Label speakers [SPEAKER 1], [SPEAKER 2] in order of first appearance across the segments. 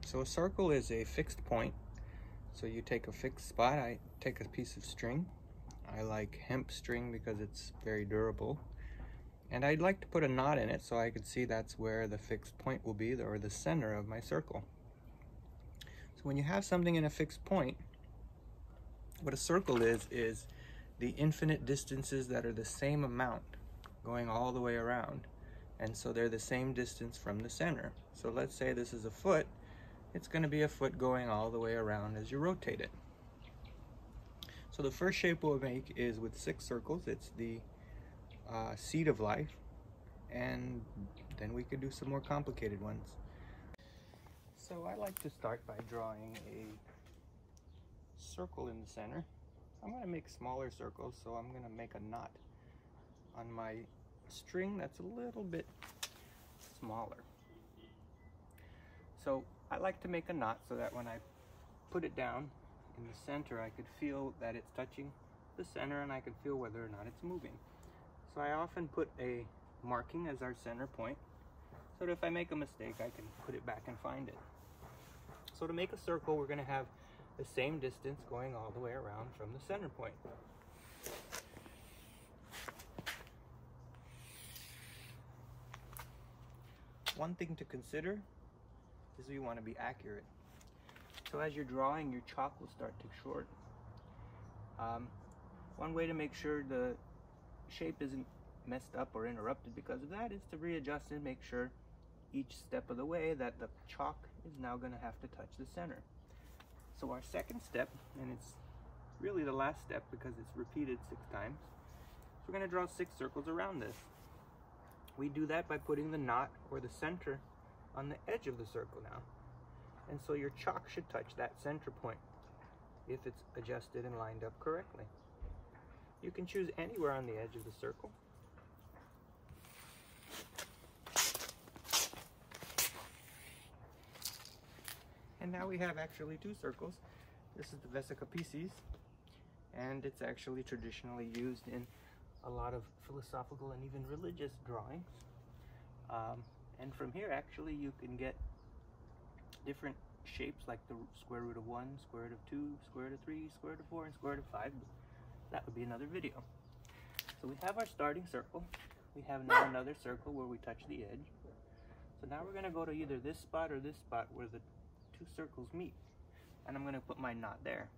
[SPEAKER 1] So a circle is a fixed point. So you take a fixed spot. I take a piece of string. I like hemp string because it's very durable. And I'd like to put a knot in it so I could see that's where the fixed point will be, or the center of my circle. So when you have something in a fixed point, what a circle is the infinite distances that are the same amount going all the way around. And so they're the same distance from the center. So let's say this is a foot. It's going to be a foot going all the way around as you rotate it. So the first shape we'll make is with 6 circles. It's the seed of life, and then we could do some more complicated ones. So I like to start by drawing a circle in the center. I'm going to make smaller circles, so I'm going to make a knot on my string that's a little bit smaller. So I like to make a knot so that when I put it down in the center, I could feel that it's touching the center, and I could feel whether or not it's moving. So I often put a marking as our center point, so that if I make a mistake, I can put it back and find it. So to make a circle, we're going to have the same distance going all the way around from the center point. One thing to consider is we want to be accurate. So as you're drawing, your chalk will start to short. One way to make sure the shape isn't messed up or interrupted because of that is to readjust and make sure each step of the way that the chalk is now going to have to touch the center. So our second step, and it's really the last step because it's repeated 6 times, we're going to draw 6 circles around this. We do that by putting the knot or the center on the edge of the circle now. And so your chalk should touch that center point if it's adjusted and lined up correctly. You can choose anywhere on the edge of the circle. And now we have actually 2 circles. This is the Vesica Piscis, and it's actually traditionally used in a lot of philosophical and even religious drawings. And from here, actually, you can get different shapes like the square root of 1, square root of 2, square root of 3, square root of 4, and square root of 5. That would be another video. So we have our starting circle. We have now another circle where we touch the edge. So now we're going to go to either this spot or this spot where the 2 circles meet. And I'm going to put my knot there.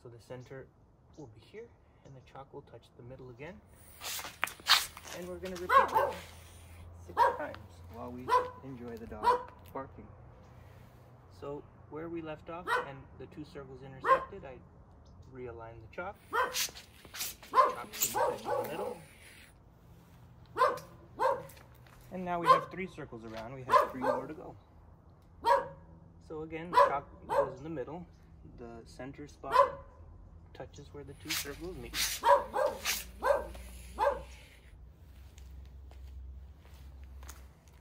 [SPEAKER 1] So the center will be here, and the chalk will touch the middle again. And we're going to repeat that 6 times while we enjoy the dog barking. So where we left off and the 2 circles intersected, I realign the chalk. Chalk should be touching the middle. And now we have 3 circles around. We have 3 more to go. So again, the chalk goes in the middle. The center spot touches where the 2 circles meet.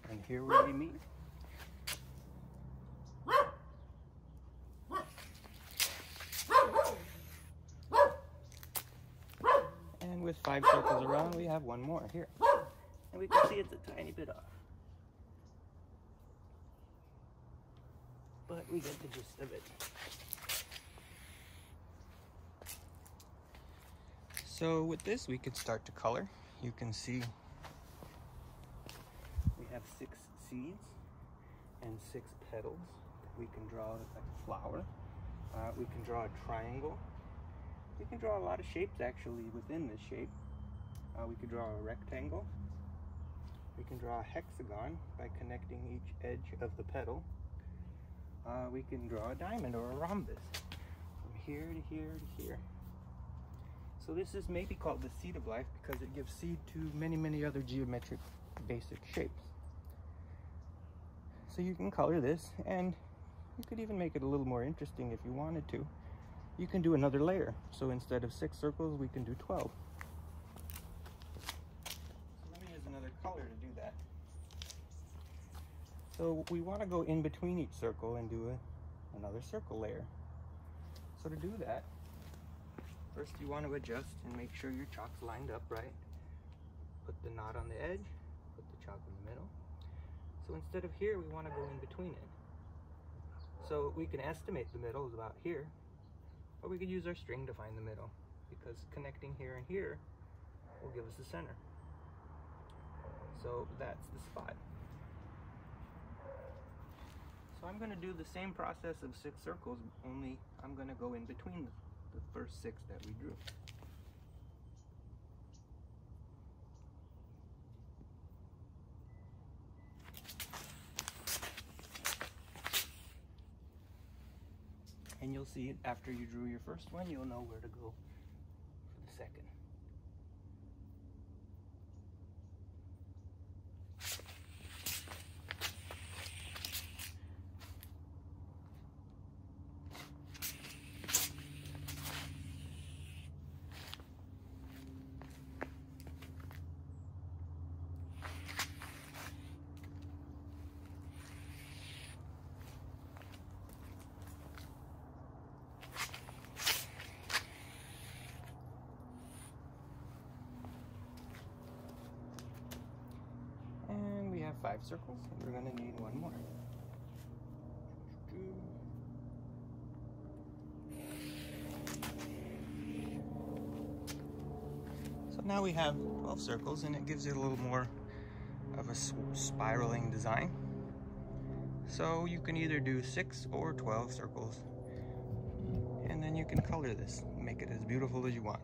[SPEAKER 1] And here where we meet. And with 5 circles around, we have 1 more here. And we can see it's a tiny bit off. But we get the gist of it. So with this, we could start to color. You can see we have 6 seeds and 6 petals. We can draw like a flower. We can draw a triangle. We can draw a lot of shapes actually within this shape. We could draw a rectangle. We can draw a hexagon by connecting each edge of the petal. We can draw a diamond or a rhombus from here to here to here. So this is maybe called the seed of life because it gives seed to many, many other geometric basic shapes. So you can color this, and you could even make it a little more interesting if you wanted to. You can do another layer. So instead of 6 circles, we can do 12. So let me use another color to do that. So we want to go in between each circle and do another circle layer. So to do that, first you want to adjust and make sure your chalk's lined up right. Put the knot on the edge, put the chalk in the middle. So instead of here, we want to go in between it. So we can estimate the middle is about here, or we could use our string to find the middle, because connecting here and here will give us the center. So that's the spot. So I'm going to do the same process of 6 circles, only I'm going to go in between the first 6 that we drew. And you'll see after you drew your first one, you'll know where to go for the second. And we have 5 circles, and we're going to need one more. So now we have 12 circles, and it gives it a little more of a spiraling design. So you can either do 6 or 12 circles, and then you can color this, make it as beautiful as you want.